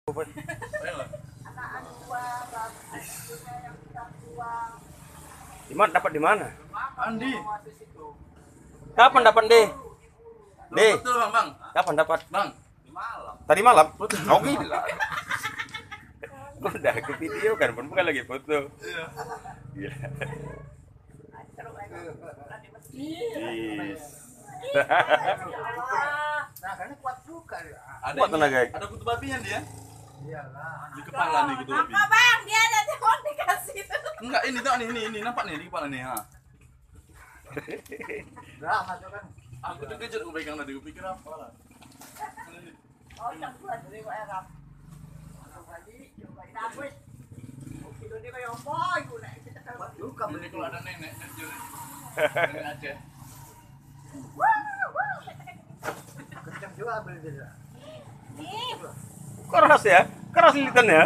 Dapat di mana? Andi. Kapan dapat deh? Betul bang. Kapan dapat? Bang. Tadi malam? Betul. Oh gila. Udah ke video kan, bukan lagi foto. Iya. Iya. Nah, karena kuat juga. Kuat tenaga. Ada kutu babinya dia. Iyalah. Di kepala nih kutu babi. Apa bang? Dia ada telepon dikasih tuh. Enggak, ini tuh ini nampak nih di kepala nih, ha. Enggak, masuk kan. Aku terkejut aku pegang tadi, aku pikir apa lah. Oh, campuran dari Arab. Coba dapet. Kilo dia kayak apa? Ibu nak kita tahu. Kuat juga Ini beli kalau ada nenek nenek Aceh. kencang juga beli dia. Nih, Keras ya? Keras lilitannya.